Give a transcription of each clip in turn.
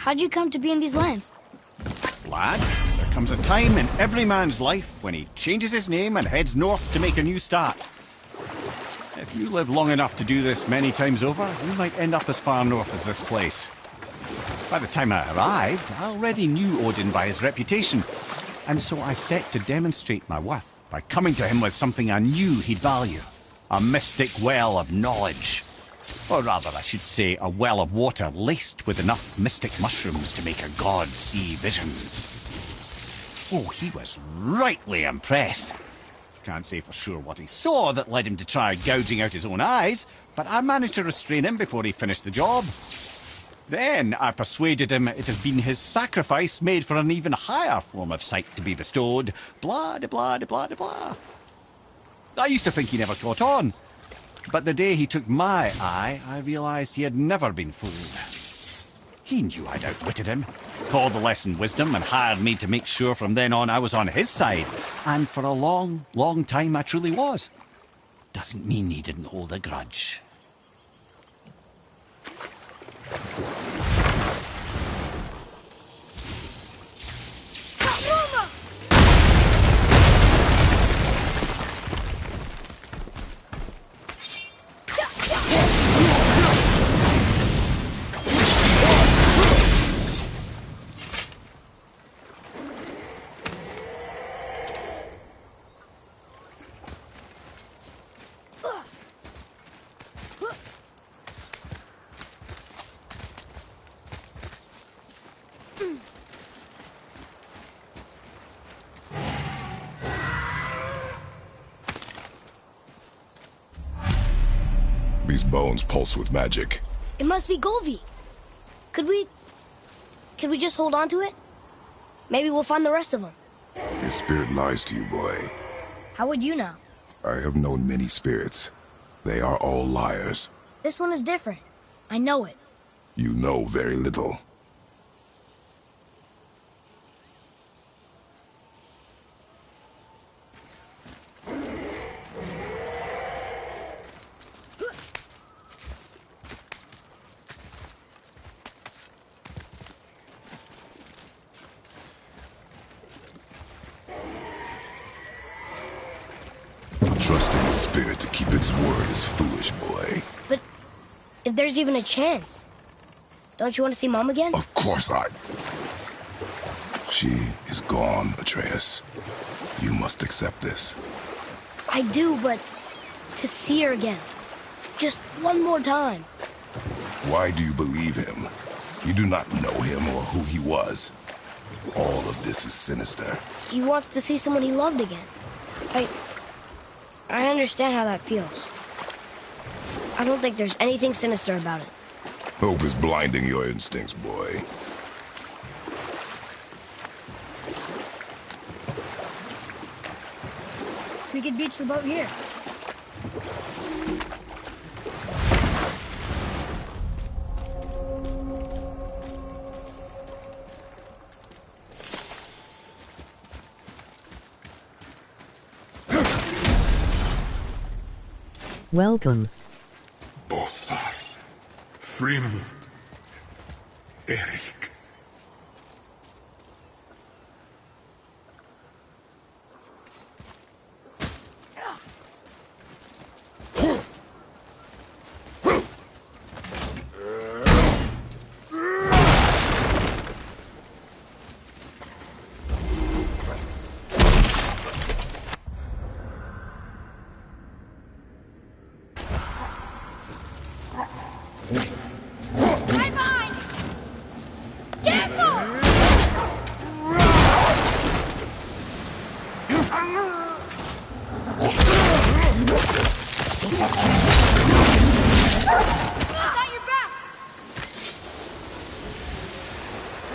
How'd you come to be in these lands? Lad, there comes a time in every man's life when he changes his name and heads north to make a new start. If you live long enough to do this many times over, you might end up as far north as this place. By the time I arrived, I already knew Odin by his reputation, and so I set to demonstrate my worth by coming to him with something I knew he'd value. A mystic well of knowledge. Or rather, I should say, a well of water laced with enough mystic mushrooms to make a god see visions. Oh, he was rightly impressed. Can't say for sure what he saw that led him to try gouging out his own eyes, but I managed to restrain him before he finished the job. Then I persuaded him it had been his sacrifice made for an even higher form of sight to be bestowed. Blah, de blah, de blah, de blah. I used to think he never caught on. But the day he took my eye, I realised he had never been fooled. He knew I'd outwitted him, called the lesson wisdom, and hired me to make sure from then on I was on his side. And for a long, long time I truly was. Doesn't mean he didn't hold a grudge. These bones pulse with magic. It must be Golvi. Could we just hold on to it? Maybe we'll find the rest of them. His spirit lies to you, boy. How would you know? I have known many spirits. They are all liars. This one is different. I know it. You know very little. Trusting the spirit to keep its word is foolish, boy. But if there's even a chance, don't you want to see Mom again? Of course not. She is gone, Atreus. You must accept this. I do, but to see her again. Just one more time. Why do you believe him? You do not know him or who he was. All of this is sinister. He wants to see someone he loved again. I understand how that feels. I don't think there's anything sinister about it. Hope is blinding your instincts, boy. We could beach the boat here. Welcome. Bothar, Frimd, Erik.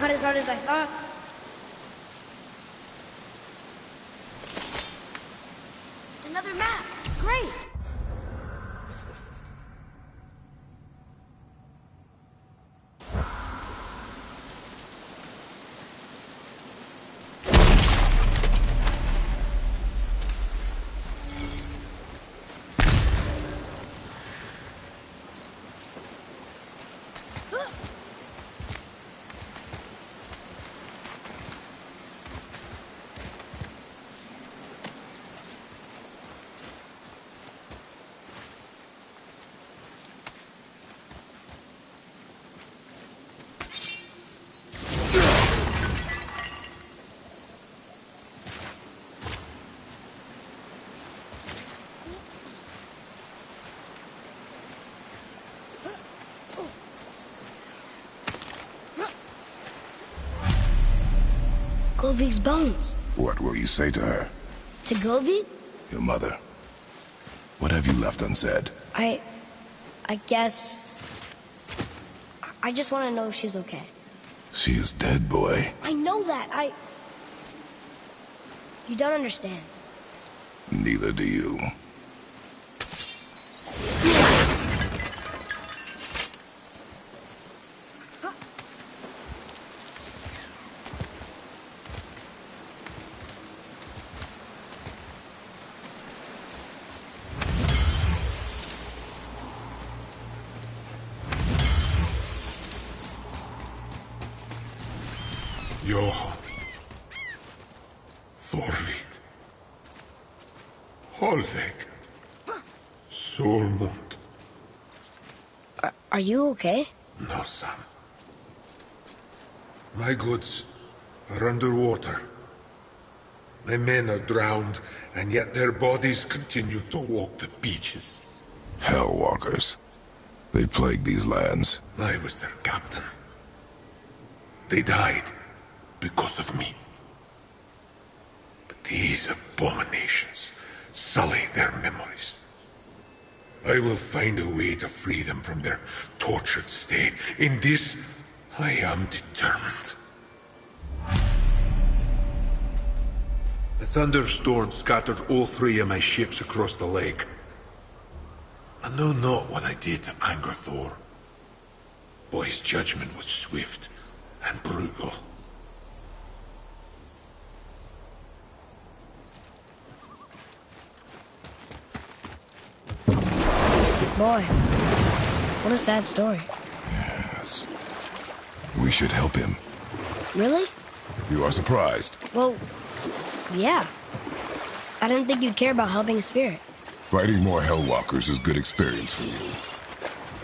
Not as hard as I thought. Another map. Great. Govig's bones. What will you say to her? To Govig? Your mother. What have you left unsaid? I guess... I just want to know if she's okay. She is dead, boy. I know that. You don't understand. Neither do you. Johan. Thorvid. Holveg. Solmund. Are you okay? No, son. My goods are underwater. My men are drowned, and yet their bodies continue to walk the beaches. Hellwalkers. They plague these lands. I was their captain. They died because of me. But these abominations sully their memories. I will find a way to free them from their tortured state. In this, I am determined. A thunderstorm scattered all 3 of my ships across the lake. I know not what I did to anger Thor, but his judgment was swift and brutal. Boy, what a sad story. Yes. We should help him. Really? You are surprised. Well, yeah. I didn't think you'd care about helping a spirit. Fighting more Hellwalkers is good experience for you.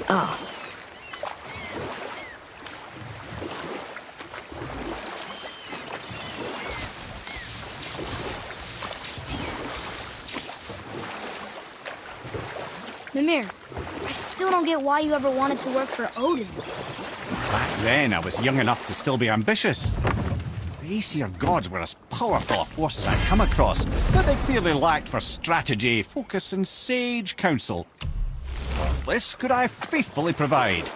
Oh. Mimir, I still don't get why you ever wanted to work for Odin. Back then, I was young enough to still be ambitious. The Aesir gods were as powerful a force as I'd come across, but they clearly lacked for strategy, focus, and sage counsel. This could I faithfully provide.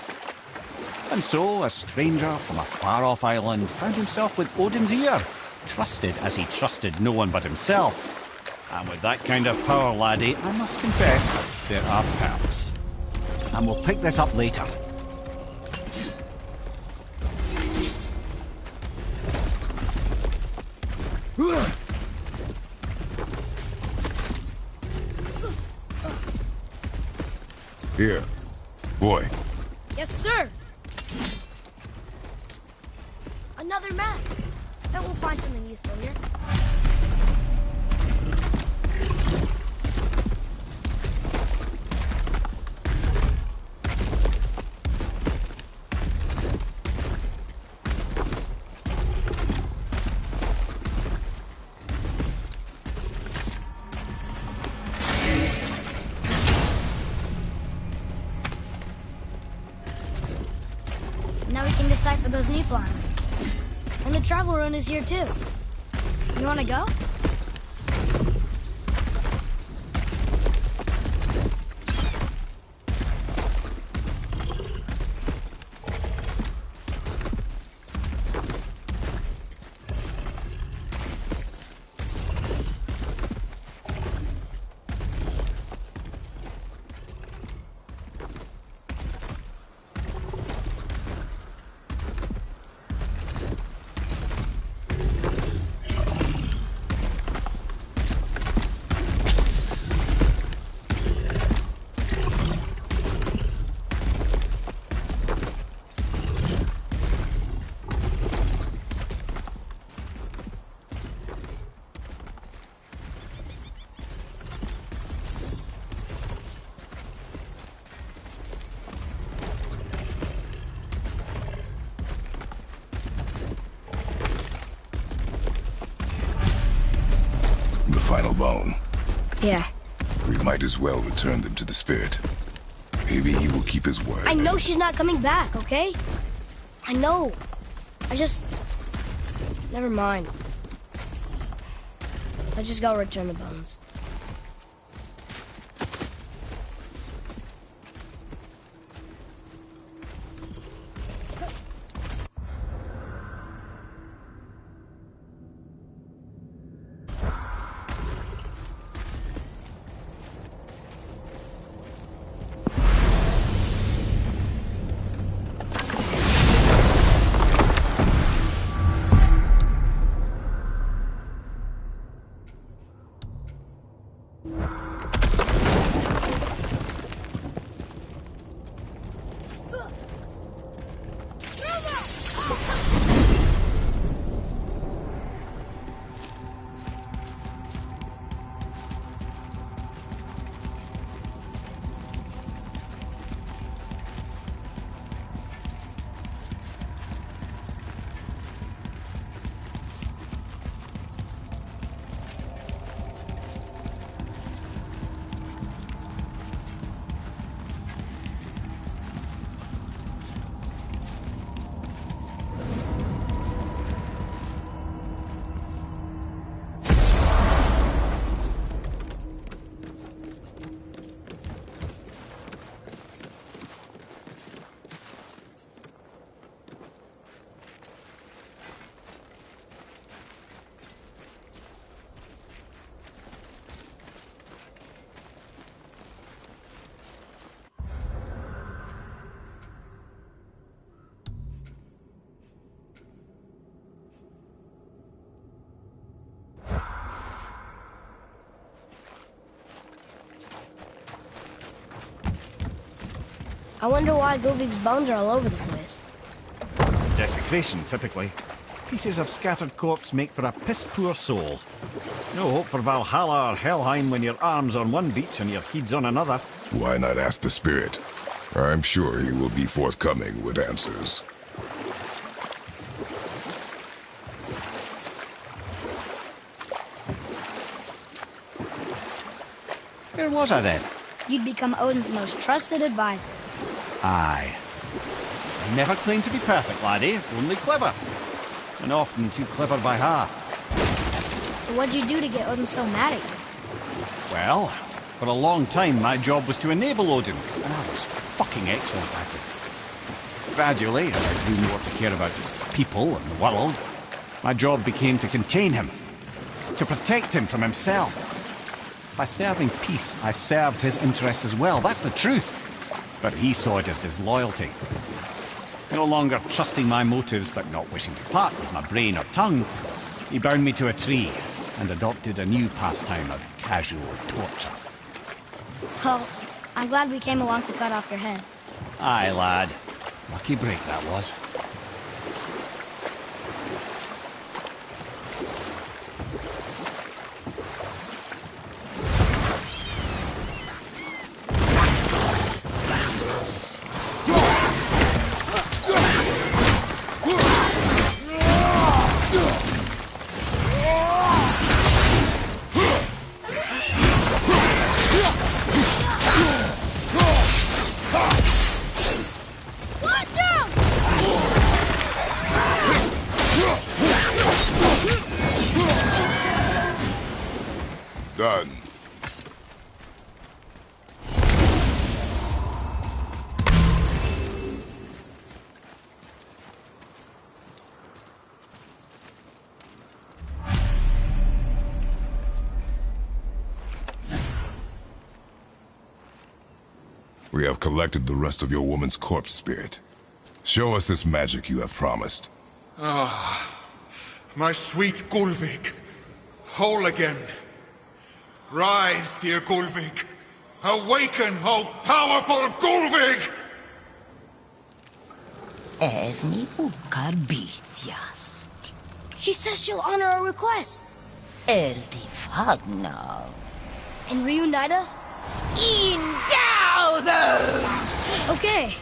And so, a stranger from a far-off island found himself with Odin's ear, trusted as he trusted no one but himself. And with that kind of power, laddie, I must confess, there are perks. And we'll pick this up later. Here. Boy. Yes, sir. Another map. Bet we'll find something useful here. Now we can decipher those Niflheim rings. And the travel rune is here too. You wanna go? Final bone. Yeah. We might as well return them to the spirit. Maybe he will keep his word. I know she's not coming back, okay? I know. I just... Never mind. Let's just go return the bones. I wonder why Gulvig's bones are all over the place. Desecration, typically. Pieces of scattered corpse make for a piss-poor soul. No hope for Valhalla or Helheim when your arm's on one beach and your head's on another. Why not ask the spirit? I'm sure he will be forthcoming with answers. Where was I then? You'd become Odin's most trusted advisor. Aye. I never claimed to be perfect, laddie, only clever. And often too clever by half. So what'd you do to get Odin so mad at you? Well, for a long time my job was to enable Odin, and I was fucking excellent at it. Gradually, as I grew more to care about people and the world, my job became to contain him, to protect him from himself. By serving peace, I served his interests as well, that's the truth. But he saw it as disloyalty. No longer trusting my motives, but not wishing to part with my brain or tongue, he bound me to a tree and adopted a new pastime of casual torture. Well, I'm glad we came along to cut off your head. Aye, lad. Lucky break that was. Done. We have collected the rest of your woman's corpse spirit. Show us this magic you have promised. Ah, my sweet Gulvig, whole again. Rise, dear Gulvig. Awaken, O powerful Gulvig! Erni ukar bitjast. She says she'll honor our request. Erdi fagna. And reunite us? Indaudo! Okay,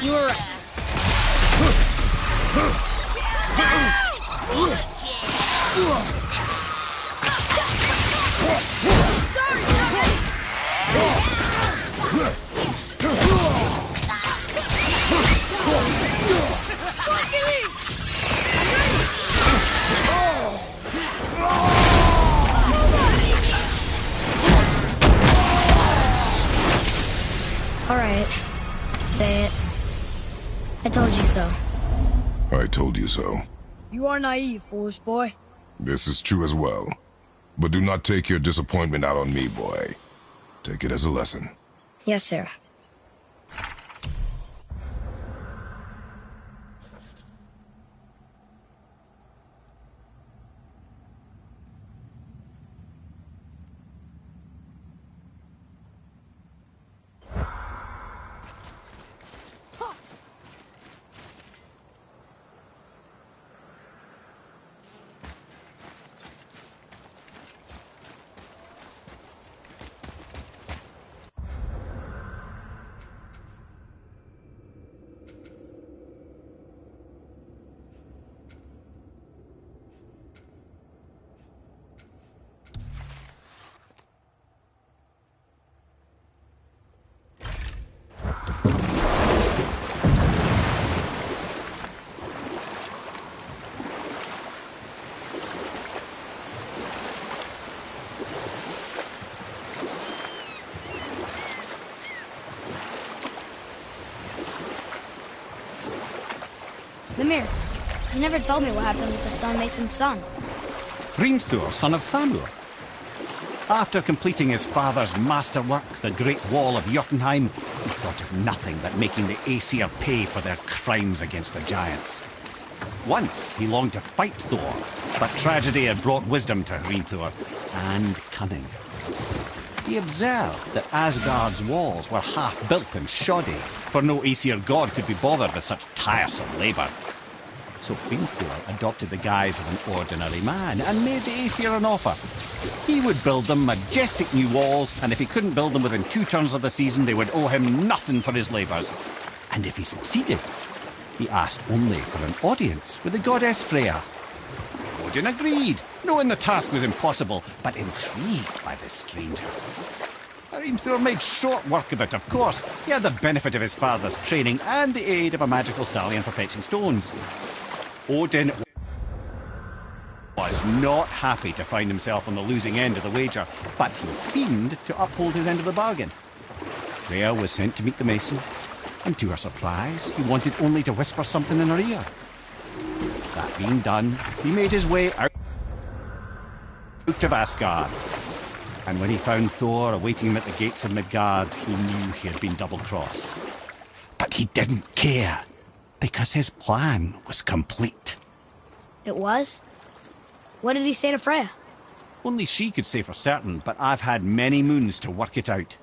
you were right. told you so. I told you so. You are naive, foolish boy. This is true as well. But do not take your disappointment out on me, boy. Take it as a lesson. Yes, sir. Mimir, you never told me what happened with the stonemason's son. Hrimthur, son of Thamur. After completing his father's masterwork, the Great Wall of Jotunheim, he thought of nothing but making the Aesir pay for their crimes against the giants. Once he longed to fight Thor, but tragedy had brought wisdom to Hrimthur, and cunning. He observed that Asgard's walls were half-built and shoddy, for no Aesir god could be bothered with such tiresome labour. So Hrimthur adopted the guise of an ordinary man and made the Aesir an offer. He would build them majestic new walls, and if he couldn't build them within 2 turns of the season, they would owe him nothing for his labours. And if he succeeded, he asked only for an audience with the goddess Freya. Odin agreed, knowing the task was impossible, but intrigued by this stranger. Hrimthur made short work of it, of course. He had the benefit of his father's training and the aid of a magical stallion for fetching stones. Odin was not happy to find himself on the losing end of the wager, but he seemed to uphold his end of the bargain. Freya was sent to meet the mason, and to her surprise, he wanted only to whisper something in her ear. That being done, he made his way out of Asgard. And when he found Thor awaiting him at the gates of Midgard, he knew he had been double-crossed. But he didn't care, because his plan was complete. It was? What did he say to Freya? Only she could say for certain, but I've had many moons to work it out.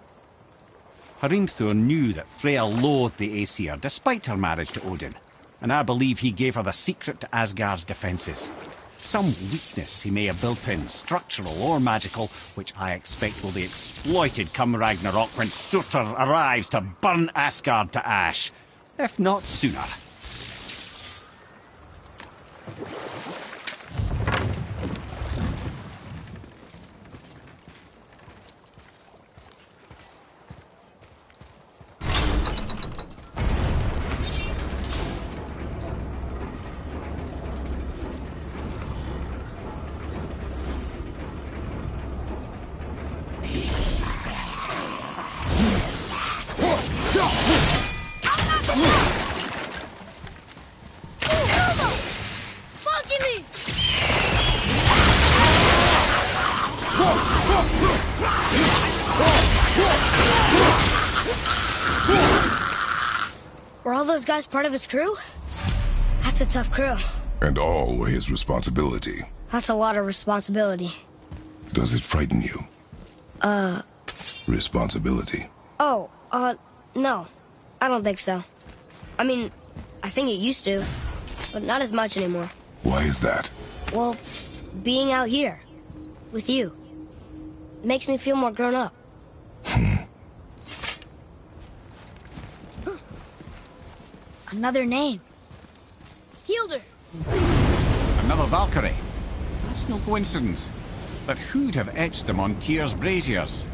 Hrimthur knew that Freya loathed the Aesir, despite her marriage to Odin, and I believe he gave her the secret to Asgard's defences. Some weakness he may have built in, structural or magical, which I expect will be exploited come Ragnarok when Surtur arrives to burn Asgard to ash, if not sooner. Were all those guys part of his crew? That's a tough crew. And all were his responsibility. That's a lot of responsibility. Does it frighten you? Responsibility. Oh, no. I don't think so. I mean, I think it used to, but not as much anymore. Why is that? Well, being out here, with you, makes me feel more grown up. Another name. Hildur. Another Valkyrie. That's no coincidence. But who'd have etched them on Tyr's braziers?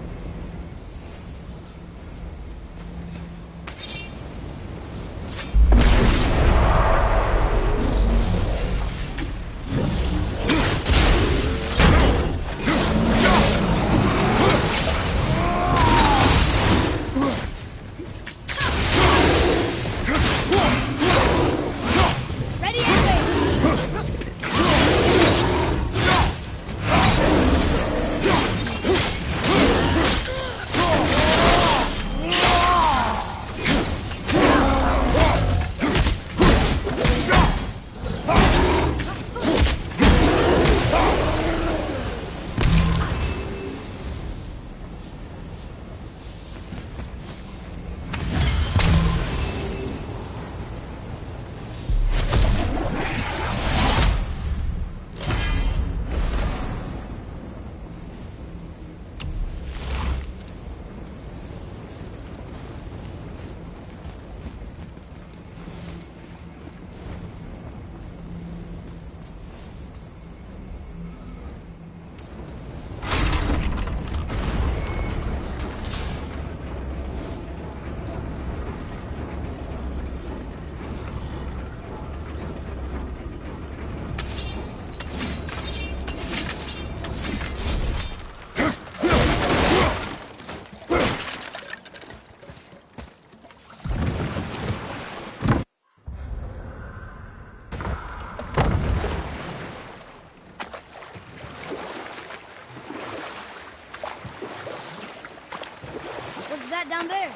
that down there?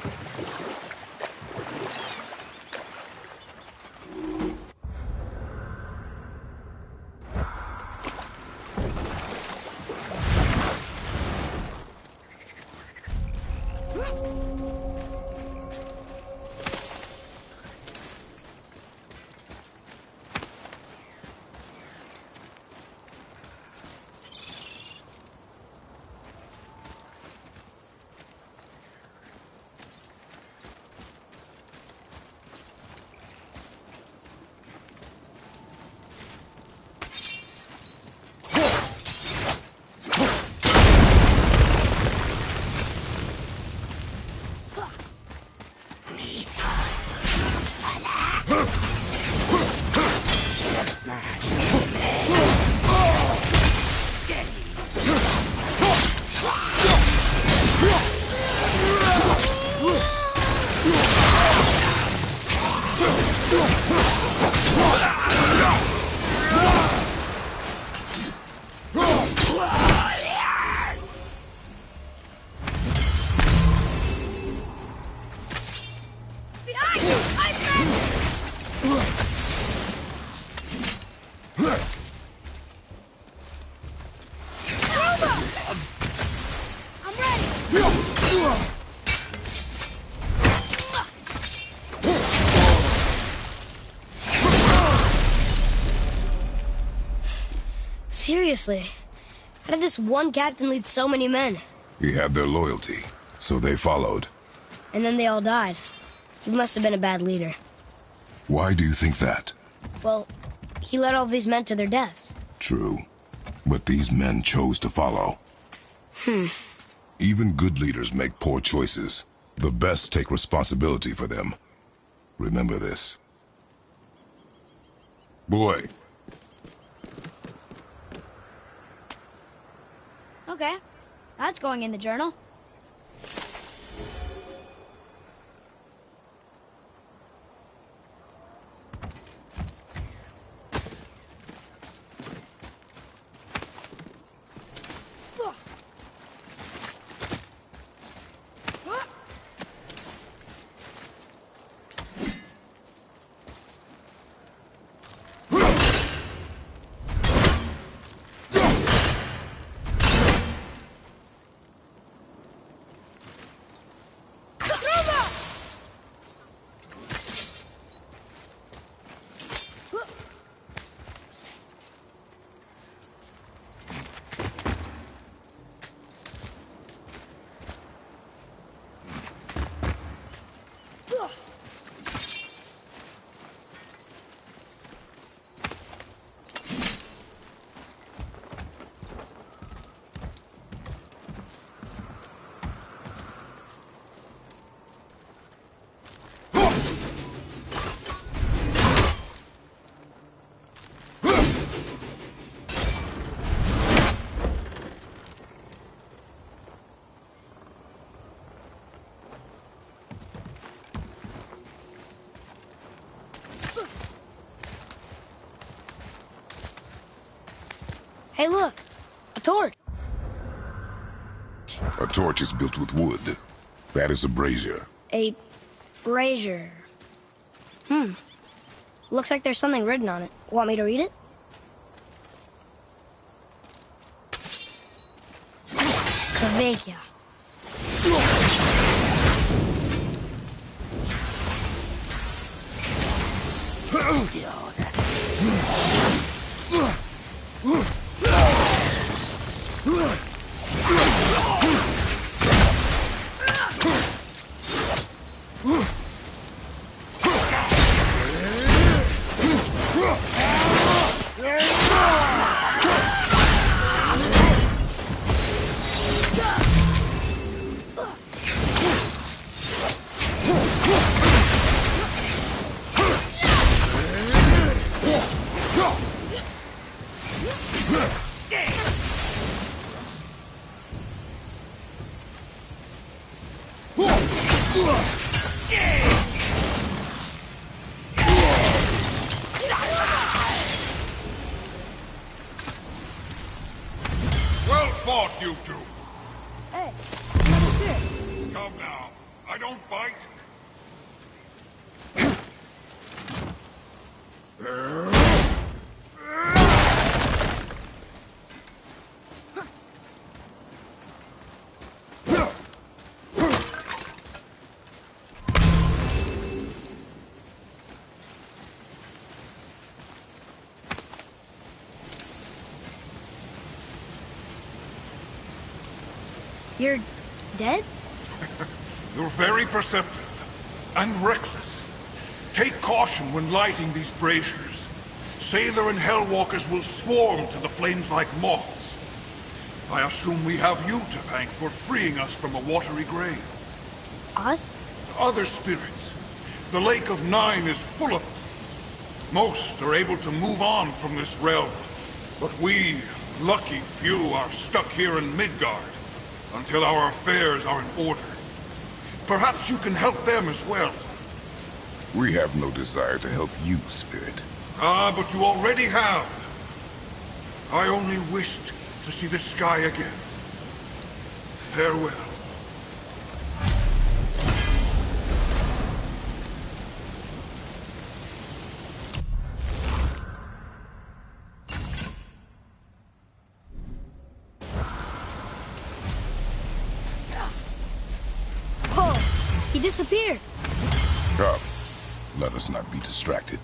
Seriously, how did this one captain lead so many men? He had their loyalty, so they followed. And then they all died. He must have been a bad leader. Why do you think that? Well, he led all these men to their deaths. True, but these men chose to follow. Even good leaders make poor choices. The best take responsibility for them. Remember this. Boy. Okay, that's going in the journal. Hey, look! A torch! A torch is built with wood. That is a brazier. A brazier. Looks like there's something written on it. Want me to read it? Kavekya. Well fought, you two. Hey, another spear. Come now. I don't bite. You're dead? You're very perceptive and reckless. Take caution when lighting these braziers. Sailor and Hellwalkers will swarm to the flames like moths. I assume we have you to thank for freeing us from a watery grave. Us? Other spirits. The Lake of Nine is full of them. Most are able to move on from this realm, but we, lucky few, are stuck here in Midgard until our affairs are in order. Perhaps you can help them as well. We have no desire to help you, Spirit. Ah, but you already have. I only wished to see the sky again. Farewell. He disappeared. Come, let us not be distracted.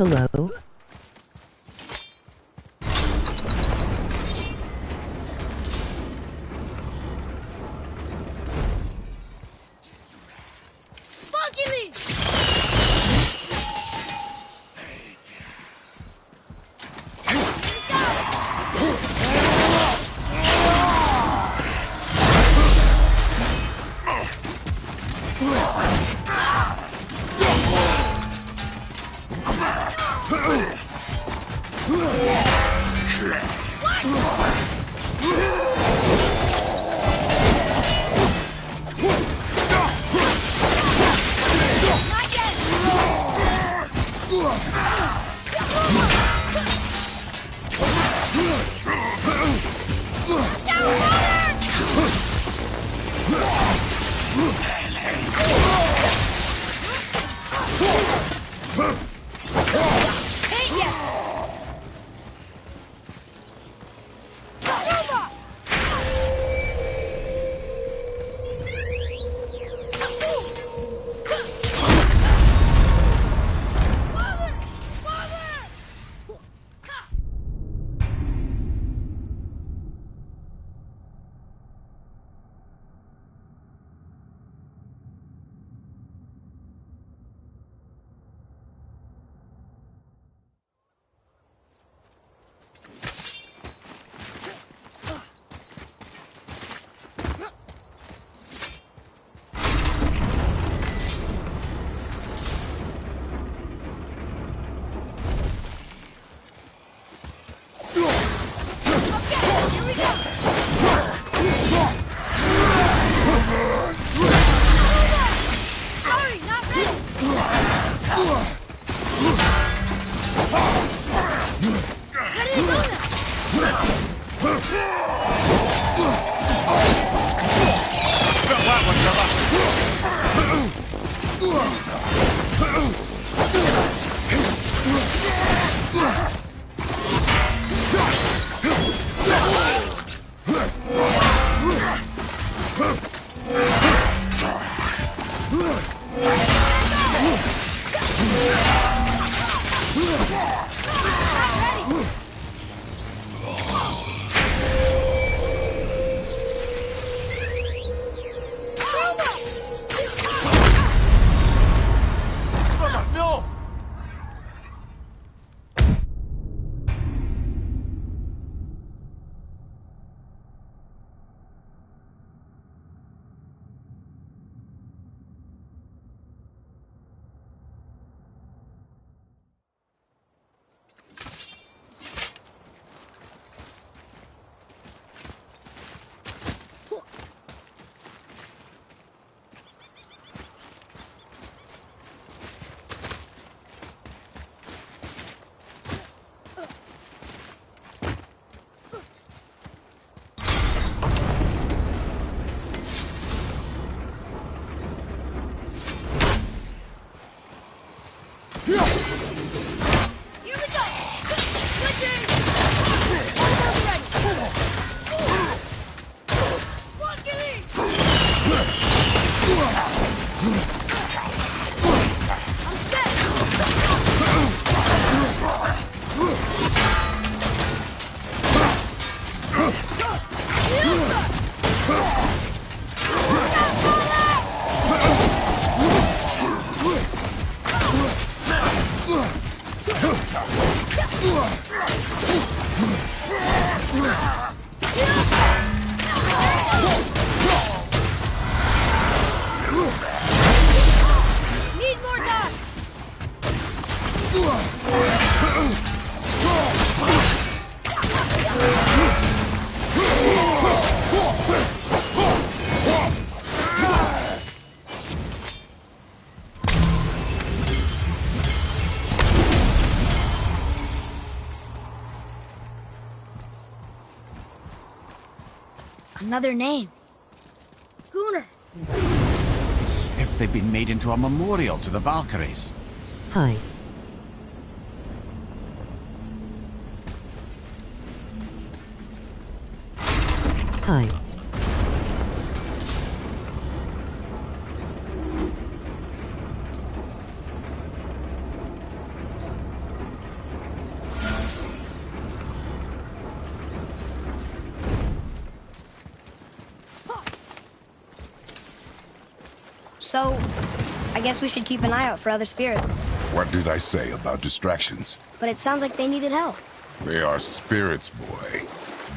Hello? Another name. Gunnar. It's as if they've been made into a memorial to the Valkyries. Hi. Hi. So, I guess we should keep an eye out for other spirits. What did I say about distractions? But it sounds like they needed help. They are spirits, boy.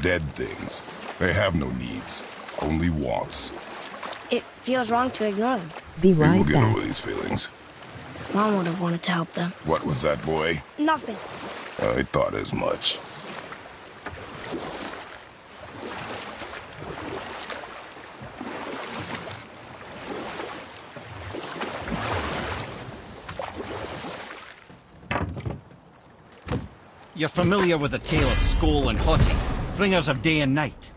Dead things. They have no needs, only wants. It feels wrong to ignore them. Be We will right get back. over these feelings. Mom would have wanted to help them. What was that, boy? Nothing. I thought as much. You're familiar with the tale of Skoll and Hoti, bringers of day and night?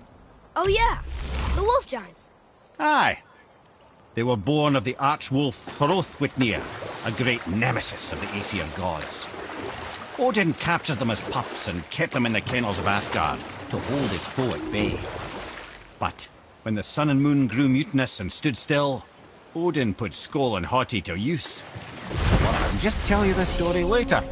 Oh yeah, the wolf giants. Aye. They were born of the arch-wolf Hrothwitnir, a great nemesis of the Aesir gods. Odin captured them as pups and kept them in the kennels of Asgard to hold his foe at bay. But when the sun and moon grew mutinous and stood still, Odin put Skoll and Hoti to use. Well, I can just tell you this story later.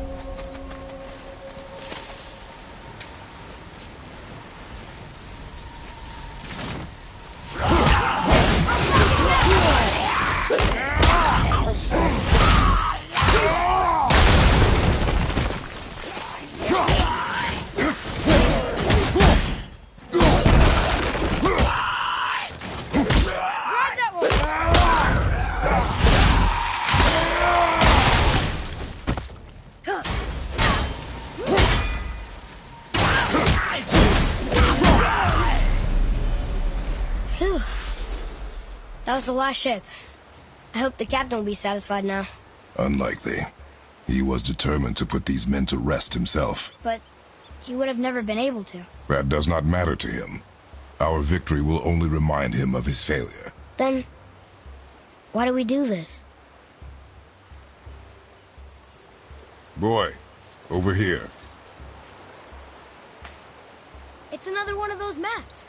That was the last ship. I hope the captain will be satisfied now. Unlikely. He was determined to put these men to rest himself. But he would have never been able to. That does not matter to him. Our victory will only remind him of his failure. Then, why do we do this? Boy, over here. It's another one of those maps.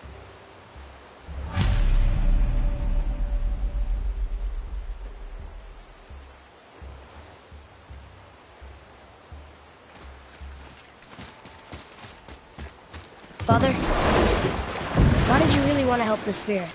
Father, why did you really want to help the spirit?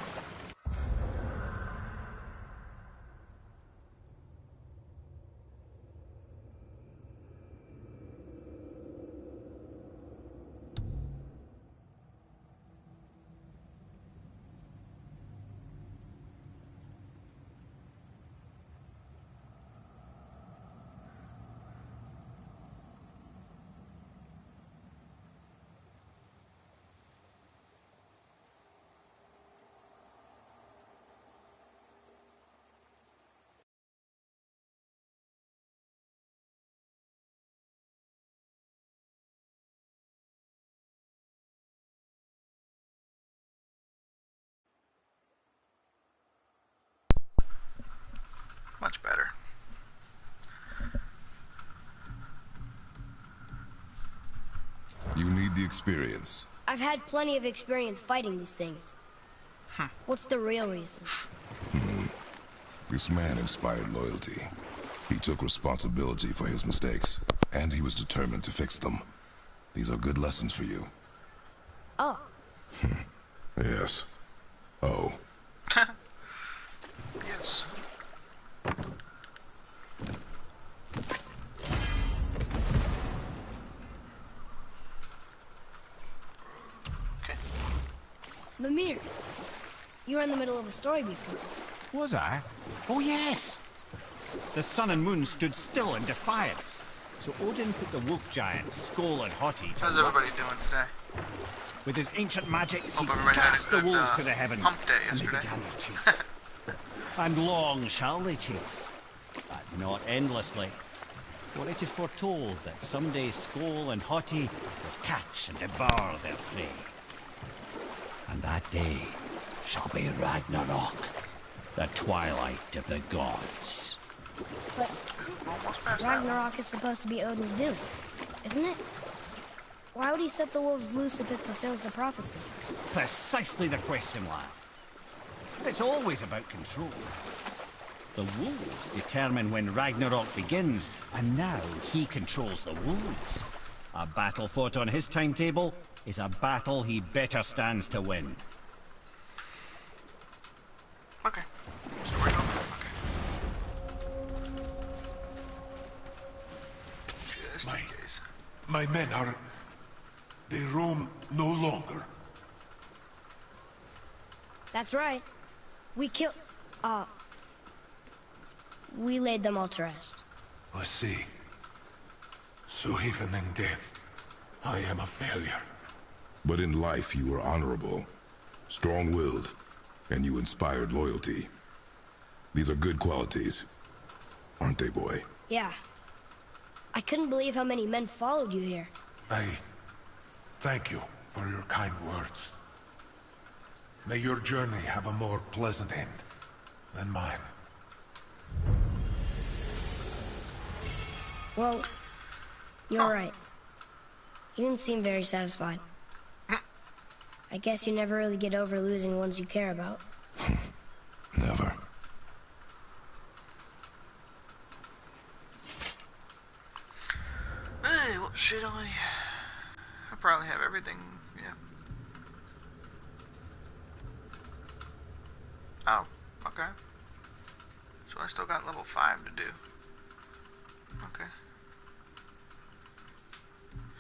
Much better. You need the experience. I've had plenty of experience fighting these things. What's the real reason? This man inspired loyalty. He took responsibility for his mistakes, and he was determined to fix them. These are good lessons for you. Oh. Yes. Oh. Yes. Okay. Mimir, you were in the middle of a story before. Was I? Oh yes! The sun and moon stood still in defiance. So Odin put the wolf giants, Skoll and Hoti, to How's work. everybody doing today? With his ancient magics, he Hope everybody had a cast the good, wolves to the heavens, hump day and they yesterday. began their chase. And long shall they chase, but not endlessly. For it is foretold that someday Skoll and Hoti will catch and devour their prey. And that day shall be Ragnarok, the twilight of the gods. But Almost past that one. Ragnarok is supposed to be Odin's doom, isn't it? Why would he set the wolves loose if it fulfills the prophecy? Precisely the question, lad. It's always about control. The wolves determine when Ragnarok begins, and now he controls the wolves. A battle fought on his timetable is a battle he better stands to win. Okay. So we're going. Okay. Just in case. My men are... They roam no longer. That's right. We killed... we laid them all to rest. I see. So even in death, I am a failure. But in life you were honorable, strong-willed, and you inspired loyalty. These are good qualities, aren't they, boy? Yeah. I couldn't believe how many men followed you here. I thank you for your kind words. May your journey have a more pleasant end than mine. Well, you're right. You didn't seem very satisfied. I guess you never really get over losing ones you care about. Never. Hey, what should I probably have everything, yeah. Oh, okay. So I still got level 5 to do. Okay.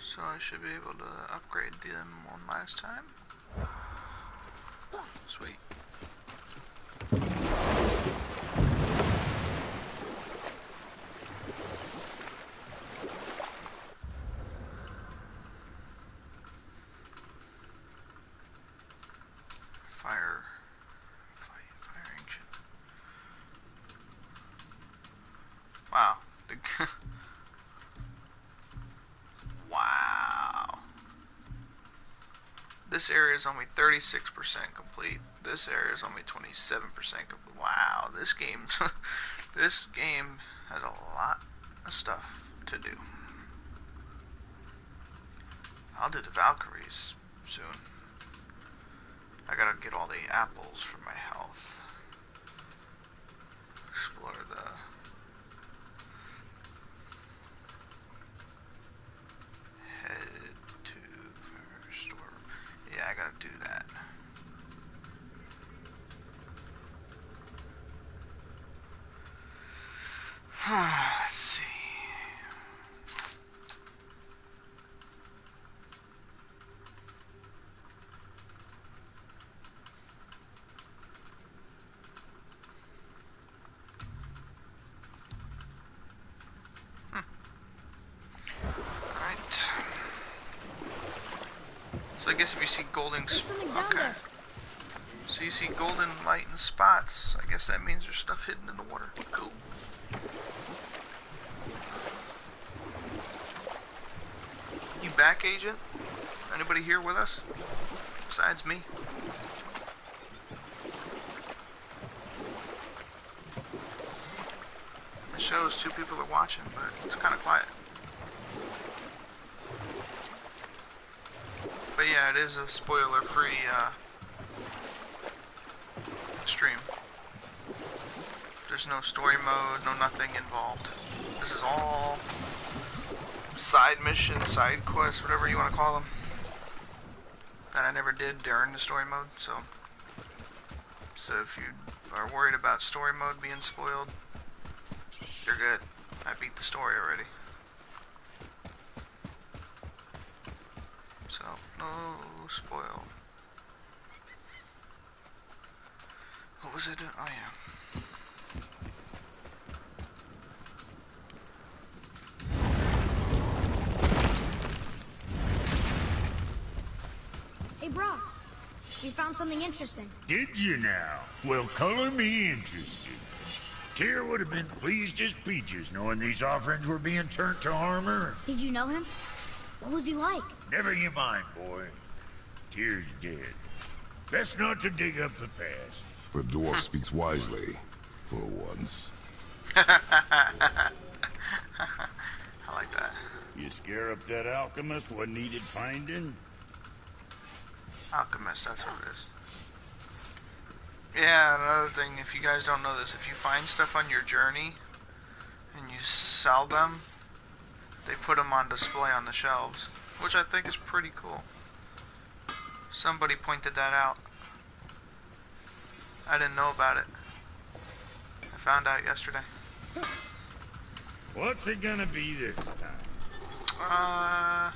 So I should be able to upgrade them one last time. Sweet. Fire ancient. Wow. Wow. This area is only 36% complete. This area is only 27% complete. Wow, this game has a lot of stuff to do. I'll do the Valkyries soon. I gotta get all the apples for my health. Explore the... Head to store. Yeah, I gotta do that. Let's see. So I guess if you see golden... Okay. So you see golden light and spots. I guess that means there's stuff hidden in the water. Cool. You back, Agent? Anybody here with us? Besides me? It shows 2 people are watching, but it's kind of quiet. But yeah, it is a spoiler-free stream. There's no story mode, no nothing involved. This is all side missions, side quests, whatever you want to call them, that I never did during the story mode. So if you are worried about story mode being spoiled, you're good. I beat the story already. So, no spoil. What was it? Oh, yeah. Hey, Brock. You found something interesting. Did you now? Well, color me interested. Tyr would have been pleased as peaches knowing these offerings were being turned to armor. Did you know him? What was he like? Never you mind, boy. Tyr's dead. Best not to dig up the past. The dwarf speaks wisely, for once. I like that. You scare up that alchemist what needed finding? Alchemist, that's what it is. Yeah, another thing, if you guys don't know this, if you find stuff on your journey and you sell them, they put them on display on the shelves, which I think is pretty cool. Somebody pointed that out. I didn't know about it. I found out yesterday. What's it gonna be this time? Oh,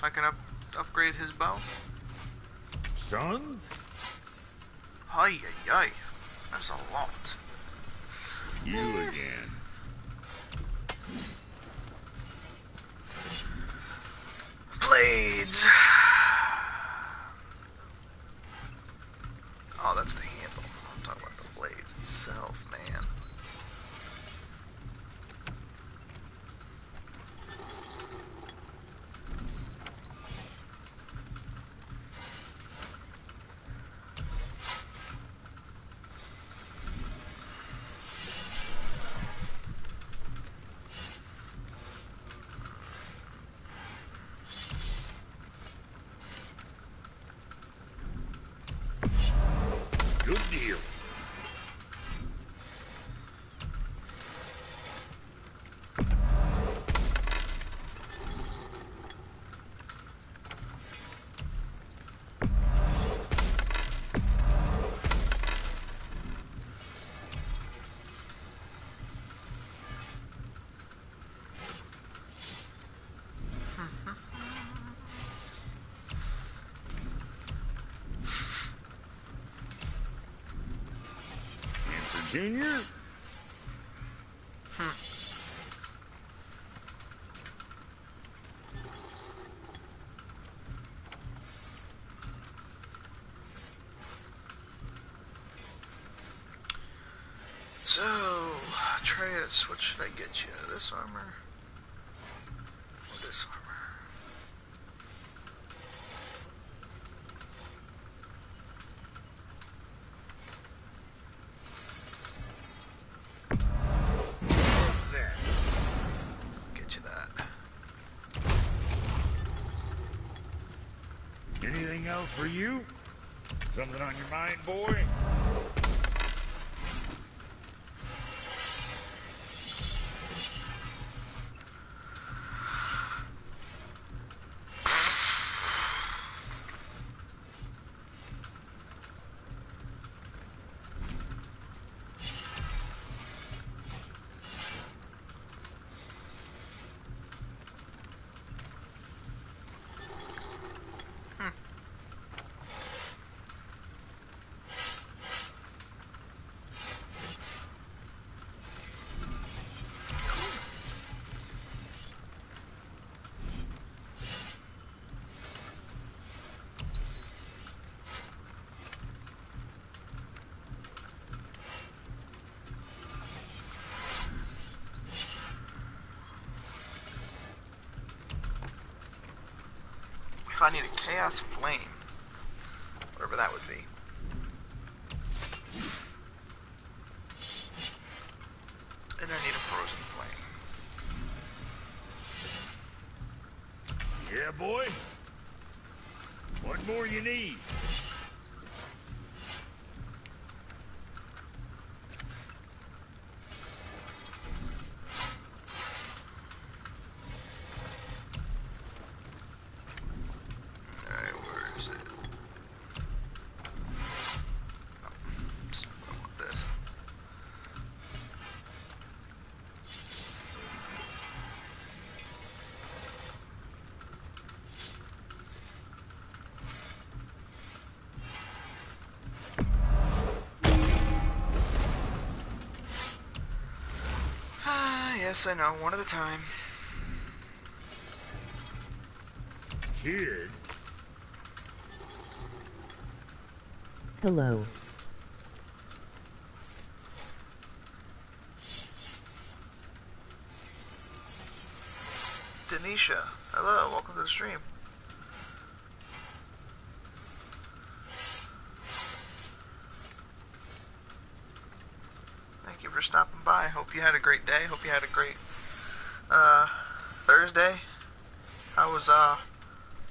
I can upgrade his bow. Son? Ay, ay, ay. That's a lot. You again. Blades! Oh, that's the handle. I'm talking about the blades itself, man. And for Junior? So, Atreus, what should I get you? This armor? Or this armor? Get you that. Anything else for you? Something on your mind, boy? If I need a Chaos Flame, whatever that would be. And I need a Frozen Flame. Yeah, boy? What more you need? Alright, where is it? Oh, I want this. Ah, yes, I know, one at a time. Kid? Hello. Denisha, hello, welcome to the stream. Thank you for stopping by. Hope you had a great day. Hope you had a great Thursday. How was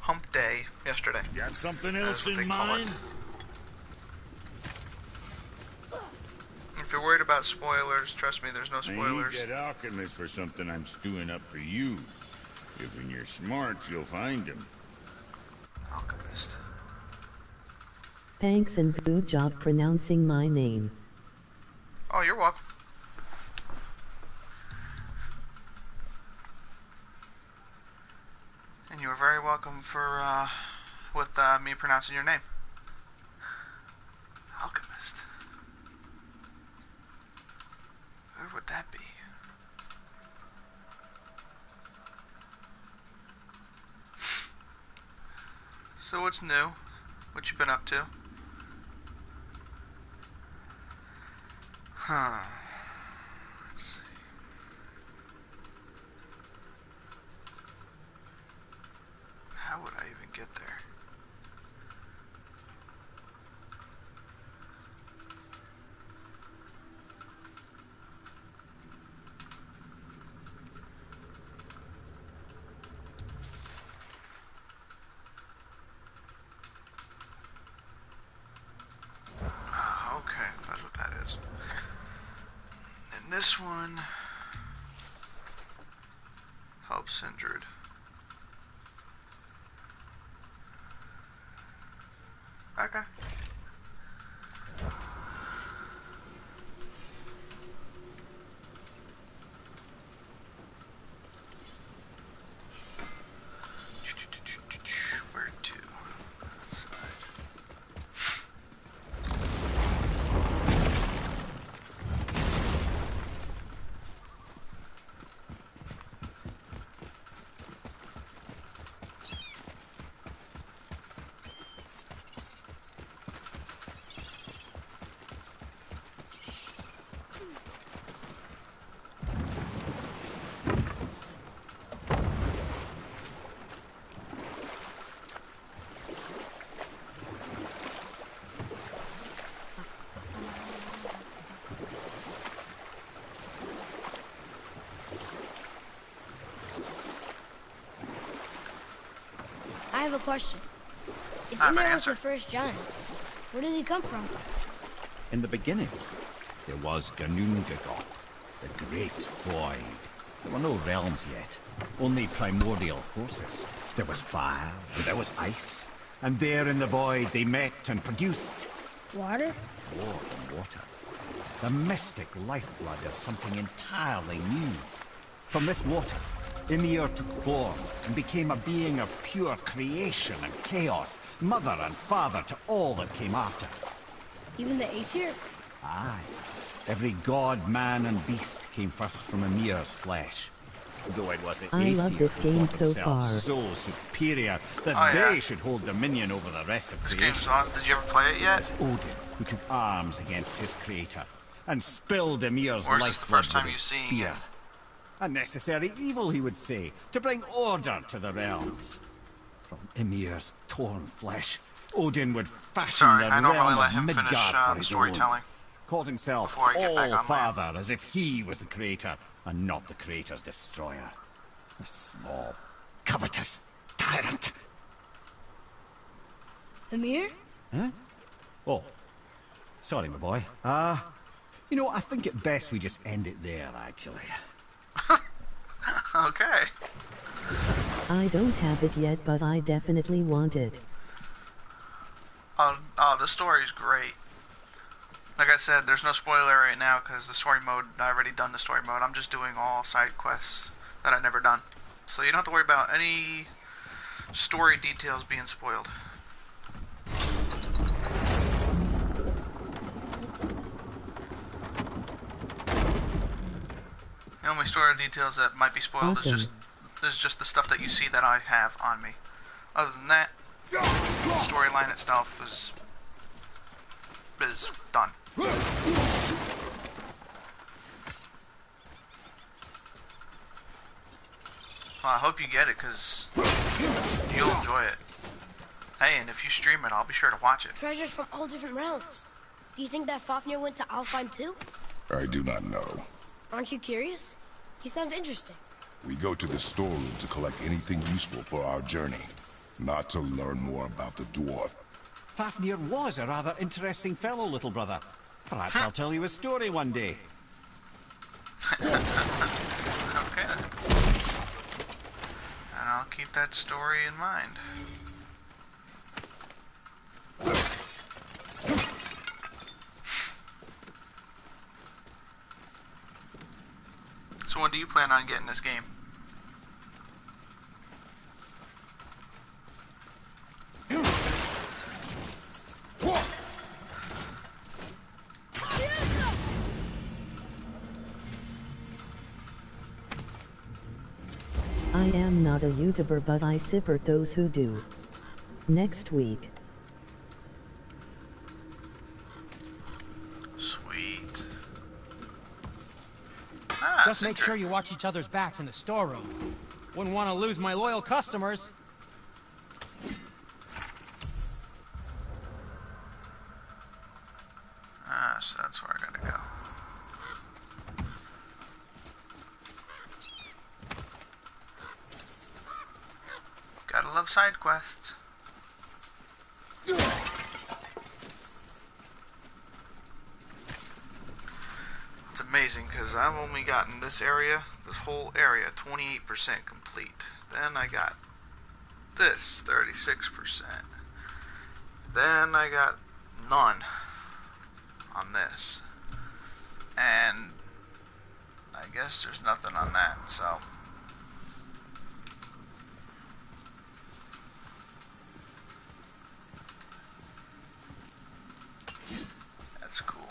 hump day yesterday? Got something That's else what they in call mind? it. If you're worried about spoilers, trust me, there's no I need spoilers. that alchemist for something I'm stewing up for you. If when you're smart, you'll find him. Alchemist. Thanks and good job pronouncing my name. Oh, you're welcome. And you are very welcome for with me pronouncing your name. Alchemist. Where would that be? So what's new? What you been up to? Huh. Let's see. How would I even get there? Ah, okay, that's what that is. And this one helps injured. Okay. I have a question. If I have an Ymir was answer. the first giant, where did he come from? In the beginning, there was Ganungagot, the great void. There were no realms yet, only primordial forces. There was fire, and there was ice, and there in the void they met and produced Water? more than water. The mystic lifeblood of something entirely new. From this water, Ymir took form and became a being of pure creation and chaos, mother and father to all that came after. Even the Aesir? Aye. Every god, man, and beast came first from Ymir's flesh. Though it was the I love Aesir this who game thought so themselves far. so superior that Oh, yeah. they should hold dominion over the rest of This creation. game's awesome. Did you ever play it yet? It's Odin who took arms against his creator and spilled Ymir's Or is lifeblood this the first time with you've his seen spear. it? A necessary evil, he would say, to bring order to the realms. From Ymir's torn flesh, Odin would fashion Sorry, the I normally realm let of him finish Midgard for the his storytelling. own. Called himself Before I get back on All-Father, as if he was the creator and not the creator's destroyer. A small, covetous tyrant. Ymir? Huh? Oh, sorry, my boy. You know, I think it best we just end it there, actually. Okay. I don't have it yet, but I definitely want it. Oh, the story's great. Like I said, there's no spoiler right now because the story mode, I already done the story mode. I'm just doing all side quests that I've never done. So you don't have to worry about any story details being spoiled. The only story details that might be spoiled is just the stuff that you see that I have on me. Other than that, the storyline itself is done. Well, I hope you get it, because you'll enjoy it. Hey, and if you stream it, I'll be sure to watch it. Treasures from all different realms. Do you think that Fafnir went to Alfheim too? I do not know. Aren't you curious? He sounds interesting. We go to the storeroom to collect anything useful for our journey, not to learn more about the dwarf. Fafnir was a rather interesting fellow, little brother. Perhaps I'll tell you a story one day. Okay. And I'll keep that story in mind. So when do you plan on getting this game? I am not a YouTuber, but I support those who do. Next week. Sweet. Just make sure you watch each other's backs in the storeroom. Wouldn't want to lose my loyal customers. So that's where I gotta go. Gotta love side quests. It's amazing because I've only gotten this whole area, 28% complete. Then I got this, 36%. Then I got none on this. And I guess there's nothing on that, so. That's cool.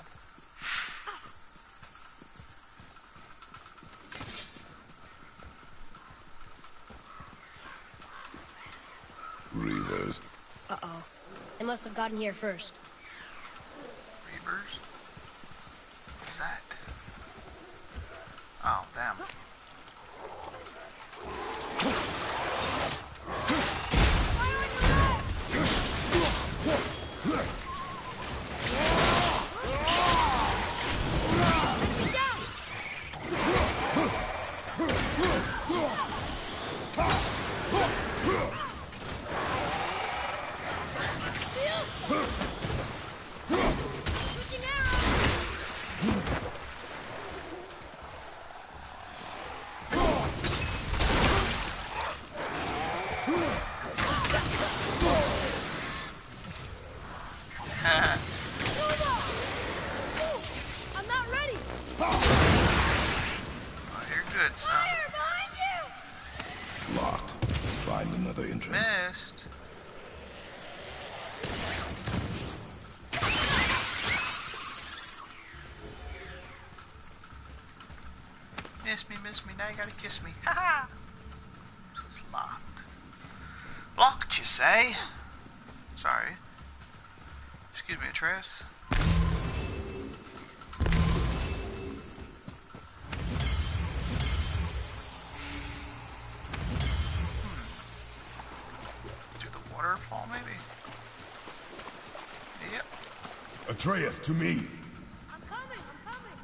Reavers. Uh-oh. They must have gotten here first. Reavers? What's that? Oh, damn. another entrance. Missed. Miss me, now you gotta kiss me. Haha! So it's locked. Locked, you say? Sorry. Excuse me, Atreus. Through the waterfall, maybe? Yep. Atreus, to me! I'm coming, I'm coming.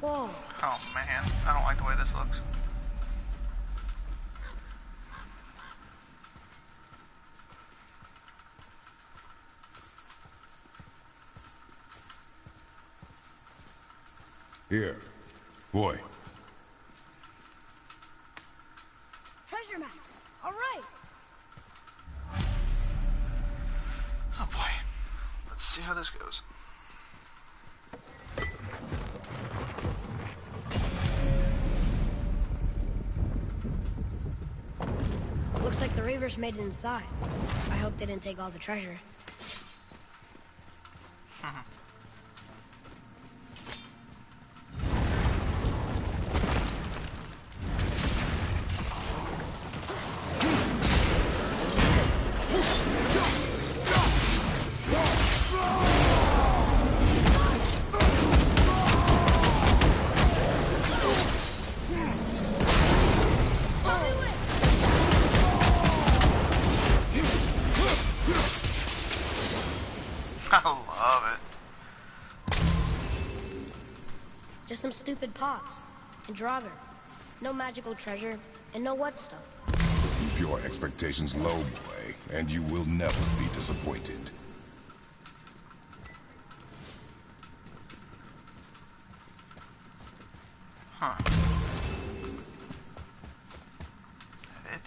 Whoa. Oh man, I don't like the way this looks. Here. Boy. Treasure map. All right. Oh boy. Let's see how this goes. Looks like the Reavers made it inside. I hope they didn't take all the treasure. I love it. Just some stupid pots. And Draugr. No magical treasure, and no what stuff. Keep your expectations low, boy, and you will never be disappointed. Huh. That it?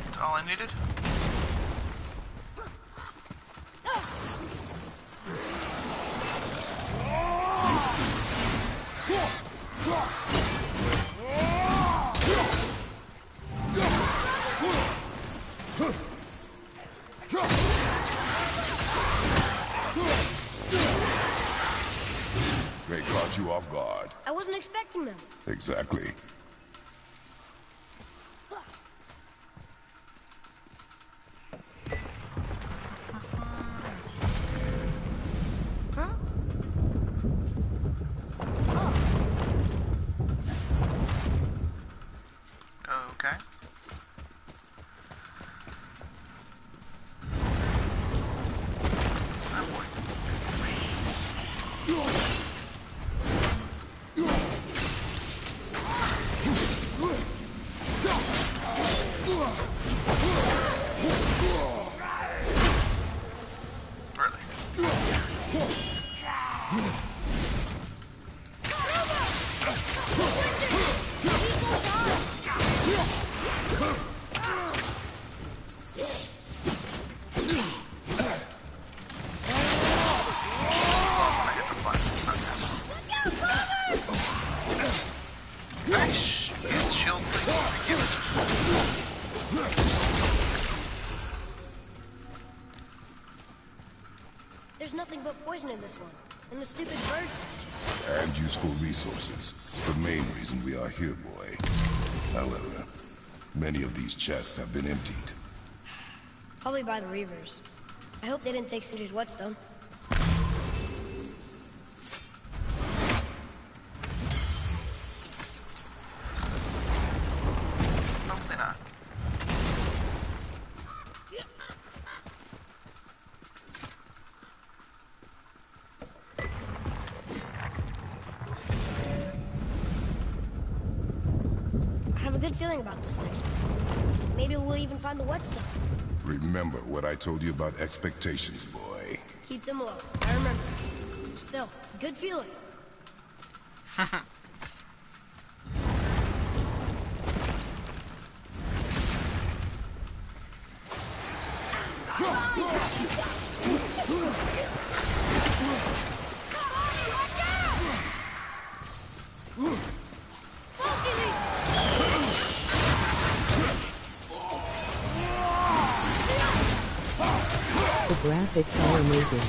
That's all I needed? They caught you off guard. I wasn't expecting them. Exactly. Huh? Okay. Oh boy. Nice. Get the shield, please. Give it. There's nothing but poison in this one. And the stupid birds. And useful resources. The main reason we are here, boy. However, many of these chests have been emptied. Probably by the Reavers. I hope they didn't take Sindri's whetstone. Hopefully not. I have a good feeling about this next one. Maybe we'll even find the whetstone. Remember what I told you about expectations, boy. Keep them low. I remember. Still, good feeling. The graphics are amazing.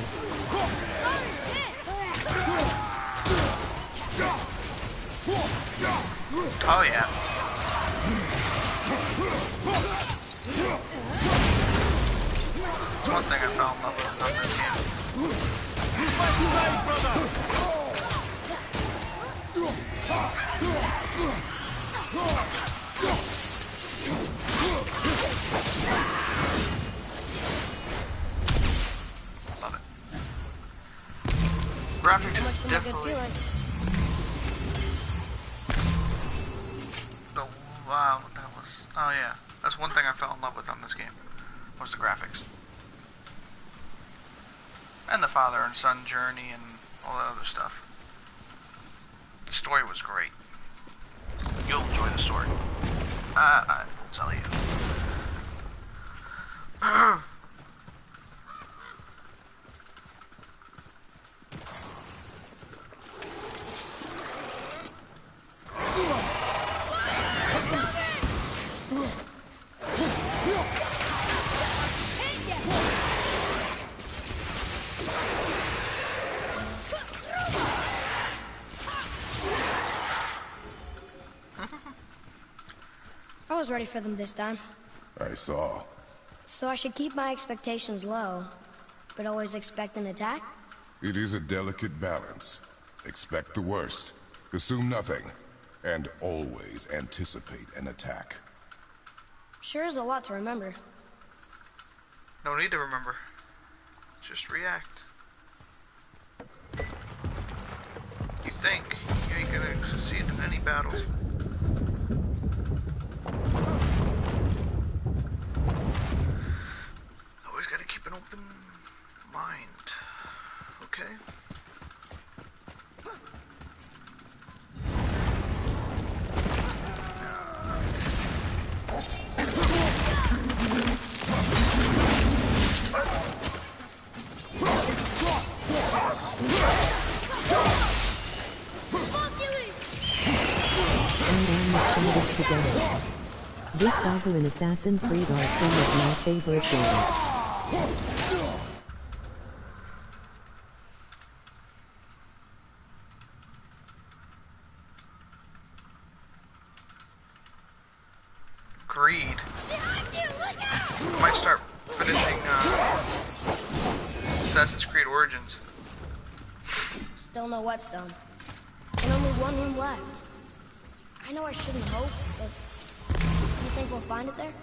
Oh yeah. One thing I fell in love with on this love it. Graphics is definitely wow, what that was. Oh yeah, that's one thing I fell in love with on this game, was the graphics. And the father and son journey and all that other stuff. The story was great. You'll enjoy the story. I will tell you. I was ready for them this time. I saw. So I should keep my expectations low, but always expect an attack? It is a delicate balance. Expect the worst, assume nothing, and always anticipate an attack. Sure is a lot to remember. No need to remember. Just react. You think you ain't gonna succeed in any battles. Always gotta keep an open mind. Okay? Together. This saga and Assassin's Creed are some of my favorite games. Greed. I might start finishing Assassin's Creed Origins. Still no whetstone. And only one room left. I know I shouldn't hope, but you think we'll find it there?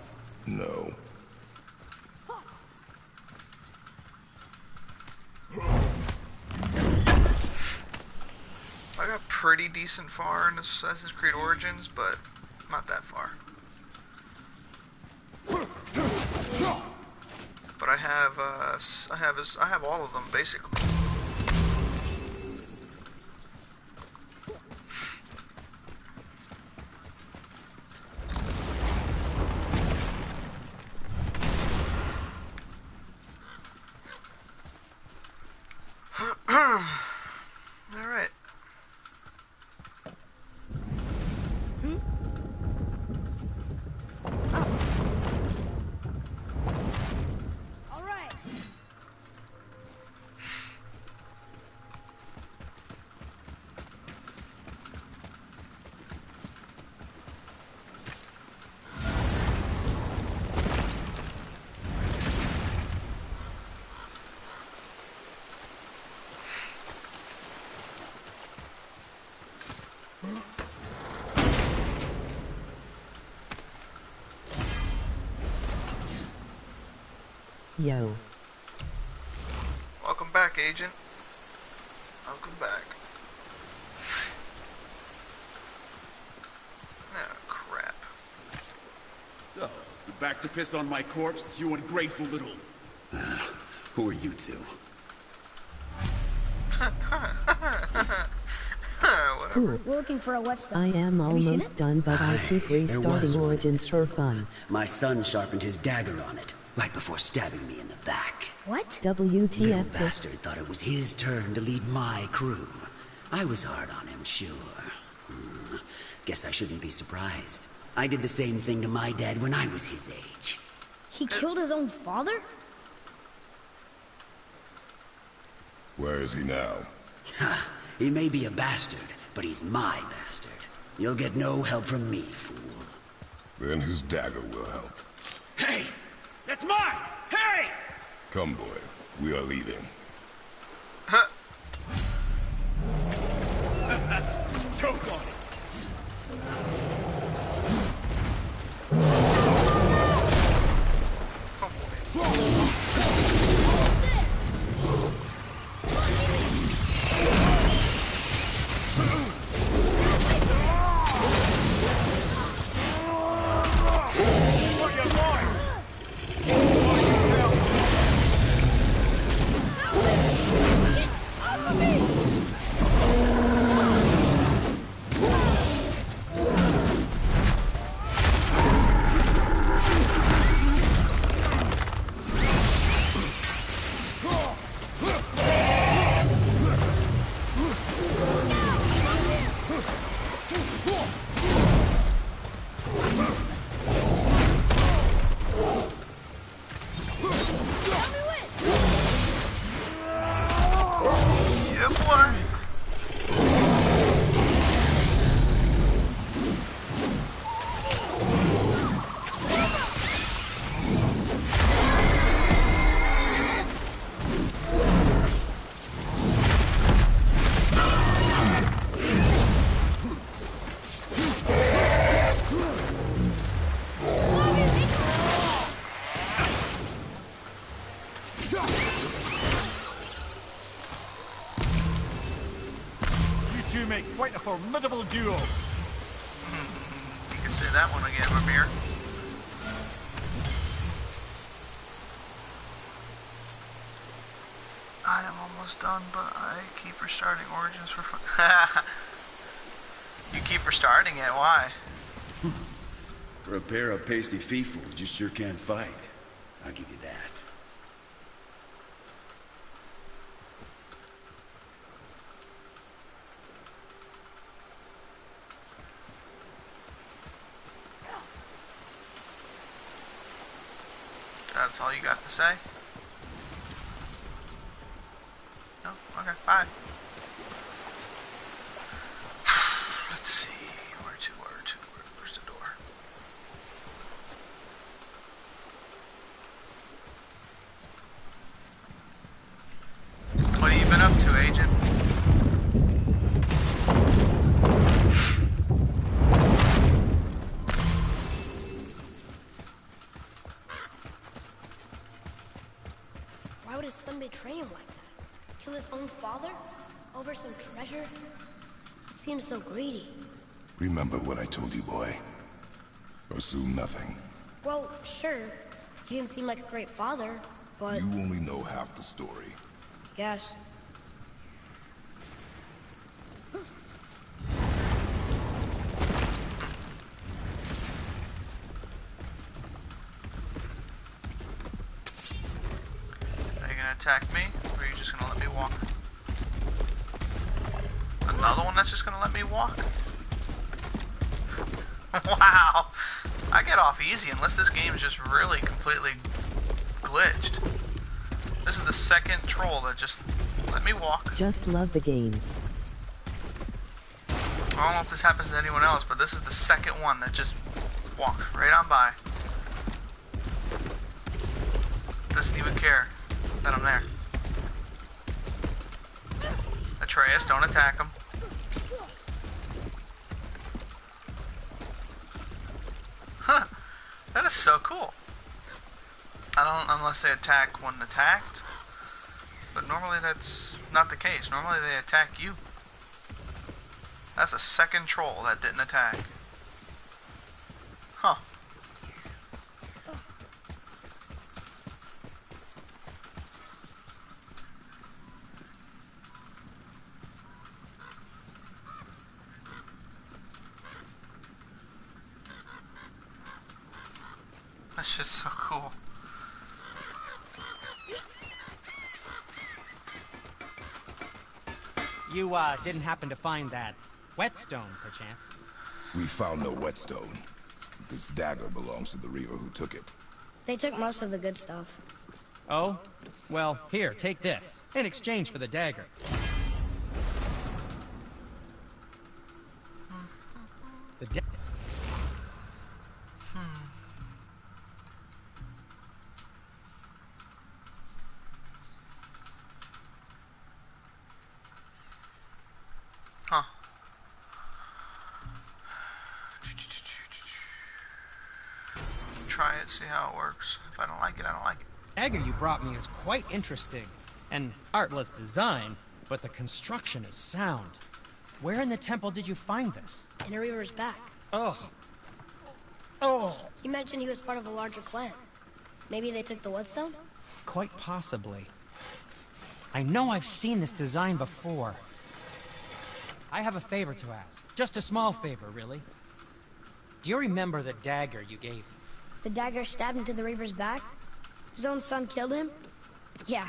No. I got pretty decent far in Assassin's Creed Origins, but not that far. But I have all of them basically. All right. All right. Yo. Welcome back, Agent. Welcome back. Ah, crap. So, you back to piss on my corpse, you ungrateful little... Who are you two? Cool. We're looking for a whetstone. I am Have you seen almost it? done, but I keep There was restarting one. Origins for fun. My son sharpened his dagger on it, right before stabbing me in the back. What? Little WTF this? bastard thought it was his turn to lead my crew. I was hard on him, sure. Guess I shouldn't be surprised. I did the same thing to my dad when I was his age. He killed his own father? Where is he now? Ha! He may be a bastard, but he's my bastard. You'll get no help from me, fool. Then his dagger will help. Hey! That's mine! Hey! Come, boy. We are leaving. Choke on it! You make quite a formidable duo. You can say that one again, Ramir. I am almost done, but I keep restarting Origins for fun. You keep restarting it, why? For a pair of pasty feefools, you sure can fight. I'll give you that. That's all you got to say? No? Okay, bye. Let's see. Where's the door? What have you been up to, Agent? Why would his son betray him like that? Kill his own father? Over some treasure? It seems so greedy. Remember what I told you, boy. Assume nothing. Well, sure. He didn't seem like a great father, but... You only know half the story. Guess. Are you gonna attack me, or are you just gonna let me walk? Another one that's just gonna let me walk? Wow! I get off easy unless this game is just really completely glitched. This is the second troll that just let me walk. Just love the game. I don't know if this happens to anyone else, but this is the second one that just walked right on by. Doesn't even care that I'm there. Atreus, don't attack him. Huh. That is so cool. I don't, unless they attack when attacked. But normally that's not the case. Normally they attack you. That's a second troll that didn't attack. Huh. It's just so cool. You, didn't happen to find that whetstone, perchance? We found no whetstone. This dagger belongs to the Reaver who took it. They took most of the good stuff. Oh? Well, here, take this. In exchange for the dagger. The Huh. Try it, see how it works. If I don't like it, I don't like it. dagger you brought me is quite interesting. An artless design, but the construction is sound. Where in the temple did you find this? In a Reaver's back. Ugh. Oh. He mentioned he was part of a larger clan. Maybe they took the whetstone? Quite possibly. I know I've seen this design before. I have a favor to ask. Just a small favor, really. Do you remember the dagger you gave me? The dagger stabbed into the Reaver's back? His own son killed him? Yeah,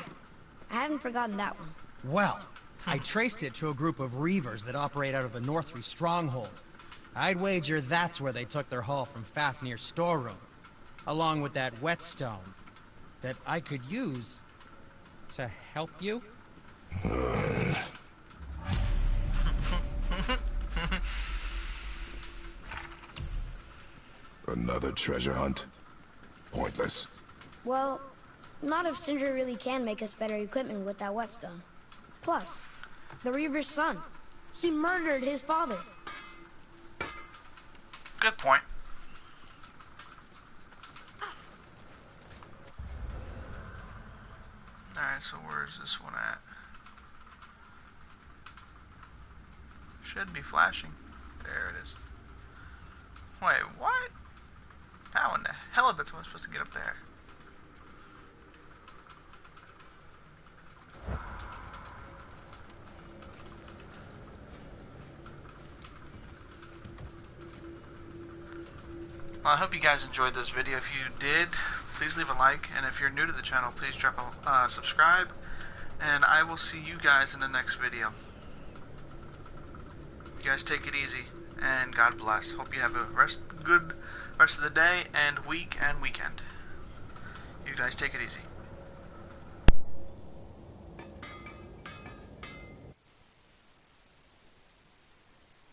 I haven't forgotten that one. Well, I traced it to a group of Reavers that operate out of the Northry stronghold. I'd wager that's where they took their haul from Fafnir's storeroom, along with that whetstone that I could use to help you. Another treasure hunt? Pointless. Well, not if Sindri really can make us better equipment with that whetstone. Plus, the Reaver's son. He murdered his father. Good point. Alright, so where's this one at? Should be flashing. There it is. Wait, what? How in the hell am I supposed to get up there? Well, I hope you guys enjoyed this video. If you did, please leave a like, and if you're new to the channel, please drop a subscribe, and I will see you guys in the next video. You guys take it easy, and God bless. Hope you have a good rest of the day and week and weekend. You guys take it easy.